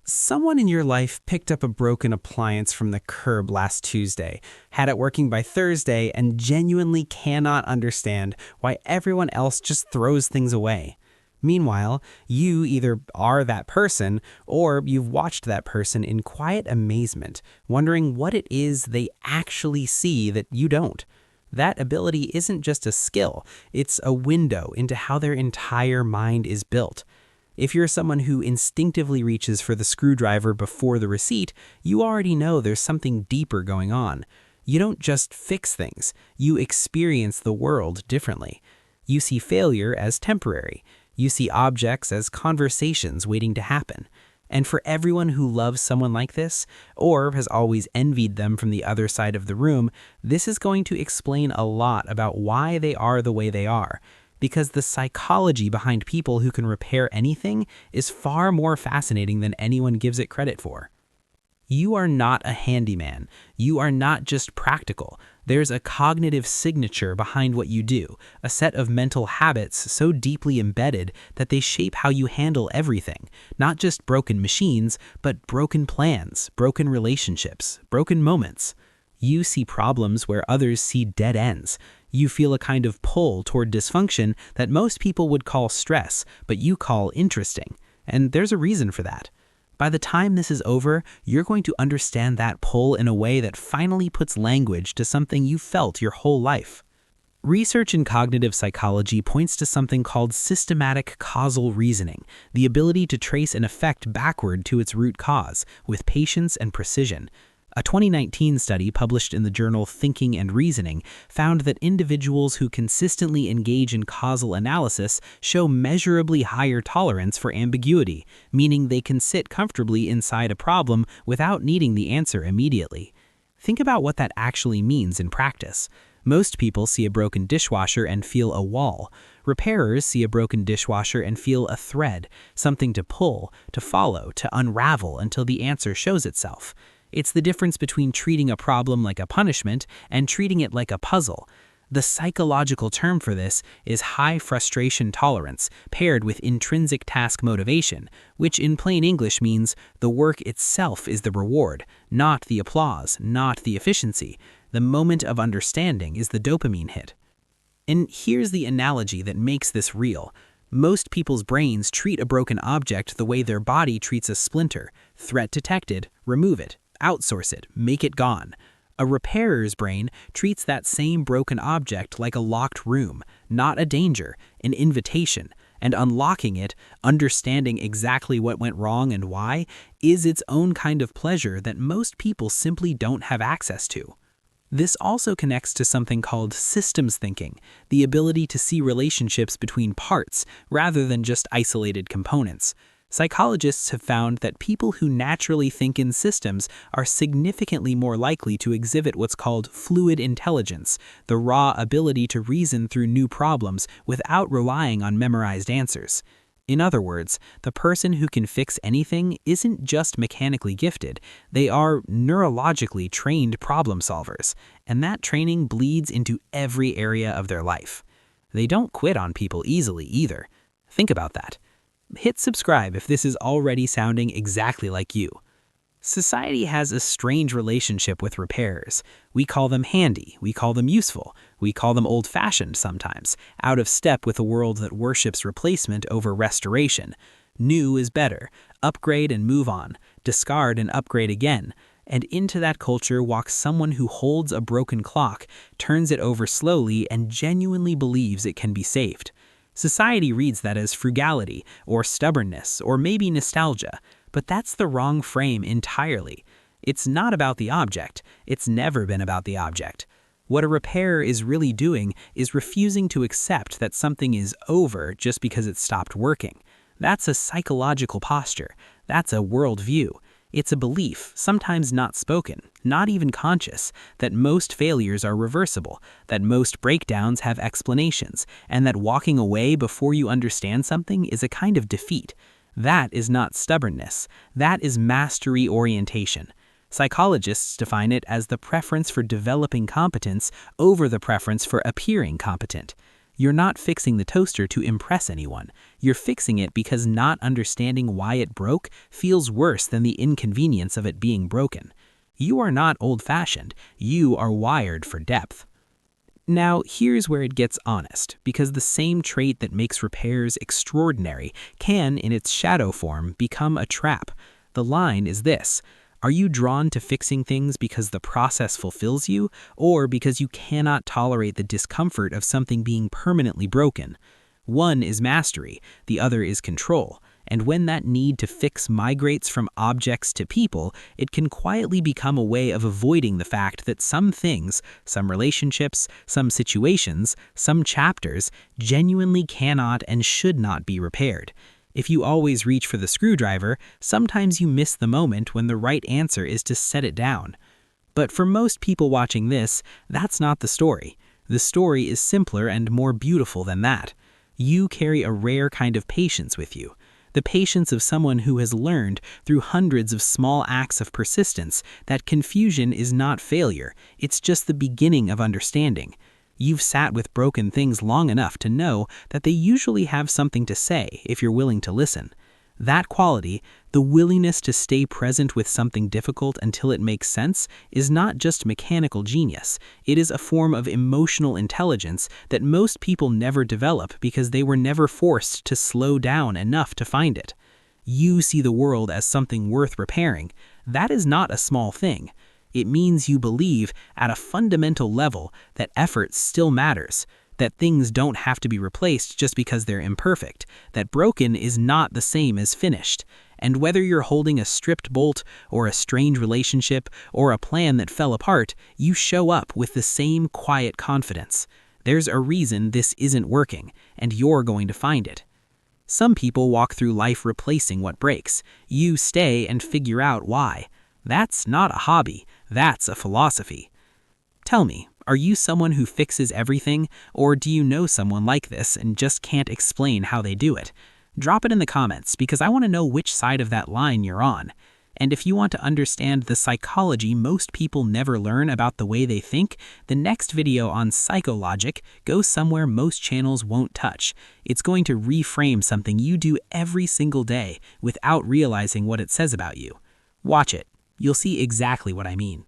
Someone in your life picked up a broken appliance from the curb last Tuesday, had it working by Thursday, and genuinely cannot understand why everyone else just throws things away. Meanwhile, you either are that person or you've watched that person in quiet amazement, wondering what it is they actually see that you don't. That ability isn't just a skill, it's a window into how their entire mind is built. If you're someone who instinctively reaches for the screwdriver before the receipt, you already know there's something deeper going on. You don't just fix things, you experience the world differently. You see failure as temporary. You see objects as conversations waiting to happen. And for everyone who loves someone like this, or has always envied them from the other side of the room, this is going to explain a lot about why they are the way they are. Because the psychology behind people who can repair anything is far more fascinating than anyone gives it credit for. You are not a handyman. You are not just practical. There's a cognitive signature behind what you do, a set of mental habits so deeply embedded that they shape how you handle everything, not just broken machines, but broken plans, broken relationships, broken moments. You see problems where others see dead ends. You feel a kind of pull toward dysfunction that most people would call stress, but you call interesting. And there's a reason for that. By the time this is over, you're going to understand that pull in a way that finally puts language to something you felt your whole life. Research in cognitive psychology points to something called systematic causal reasoning, the ability to trace an effect backward to its root cause, with patience and precision. A 2019 study published in the journal Thinking and Reasoning found that individuals who consistently engage in causal analysis show measurably higher tolerance for ambiguity, meaning they can sit comfortably inside a problem without needing the answer immediately. Think about what that actually means in practice. Most people see a broken dishwasher and feel a wall. Repairers see a broken dishwasher and feel a thread, something to pull, to follow, to unravel until the answer shows itself. It's the difference between treating a problem like a punishment and treating it like a puzzle. The psychological term for this is high frustration tolerance, paired with intrinsic task motivation, which in plain English means the work itself is the reward, not the applause, not the efficiency. The moment of understanding is the dopamine hit. And here's the analogy that makes this real. Most people's brains treat a broken object the way their body treats a splinter. Threat detected, remove it. Outsource it, make it gone. A repairer's brain treats that same broken object like a locked room, not a danger, an invitation, and unlocking it, understanding exactly what went wrong and why, is its own kind of pleasure that most people simply don't have access to. This also connects to something called systems thinking, the ability to see relationships between parts rather than just isolated components. Psychologists have found that people who naturally think in systems are significantly more likely to exhibit what's called fluid intelligence, the raw ability to reason through new problems without relying on memorized answers. In other words, the person who can fix anything isn't just mechanically gifted, they are neurologically trained problem solvers, and that training bleeds into every area of their life. They don't quit on people easily either. Think about that. Hit subscribe if this is already sounding exactly like you. Society has a strange relationship with repairers. We call them handy, we call them useful, we call them old-fashioned sometimes, out of step with a world that worships replacement over restoration. New is better, upgrade and move on, discard and upgrade again. And into that culture walks someone who holds a broken clock, turns it over slowly, and genuinely believes it can be saved. Society reads that as frugality, or stubbornness, or maybe nostalgia, but that's the wrong frame entirely. It's not about the object. It's never been about the object. What a repairer is really doing is refusing to accept that something is over just because it stopped working. That's a psychological posture. That's a worldview. It's a belief, sometimes not spoken, not even conscious, that most failures are reversible, that most breakdowns have explanations, and that walking away before you understand something is a kind of defeat. That is not stubbornness. That is mastery orientation. Psychologists define it as the preference for developing competence over the preference for appearing competent. You're not fixing the toaster to impress anyone. You're fixing it because not understanding why it broke feels worse than the inconvenience of it being broken. You are not old-fashioned. You are wired for depth. Now, here's where it gets honest, because the same trait that makes repairs extraordinary can, in its shadow form, become a trap. The line is this: are you drawn to fixing things because the process fulfills you, or because you cannot tolerate the discomfort of something being permanently broken? One is mastery, the other is control. And when that need to fix migrates from objects to people, it can quietly become a way of avoiding the fact that some things, some relationships, some situations, some chapters, genuinely cannot and should not be repaired. If you always reach for the screwdriver, sometimes you miss the moment when the right answer is to set it down. But for most people watching this, that's not the story. The story is simpler and more beautiful than that. You carry a rare kind of patience with you. The patience of someone who has learned, through hundreds of small acts of persistence, that confusion is not failure, it's just the beginning of understanding. You've sat with broken things long enough to know that they usually have something to say if you're willing to listen. That quality, the willingness to stay present with something difficult until it makes sense, is not just mechanical genius. It is a form of emotional intelligence that most people never develop because they were never forced to slow down enough to find it. You see the world as something worth repairing. That is not a small thing. It means you believe, at a fundamental level, that effort still matters, that things don't have to be replaced just because they're imperfect, that broken is not the same as finished. And whether you're holding a stripped bolt, or a strained relationship, or a plan that fell apart, you show up with the same quiet confidence. There's a reason this isn't working, and you're going to find it. Some people walk through life replacing what breaks. You stay and figure out why. That's not a hobby, that's a philosophy. Tell me, are you someone who fixes everything, or do you know someone like this and just can't explain how they do it? Drop it in the comments because I want to know which side of that line you're on. And if you want to understand the psychology most people never learn about the way they think, the next video on PsychoLogic goes somewhere most channels won't touch. It's going to reframe something you do every single day without realizing what it says about you. Watch it. You'll see exactly what I mean.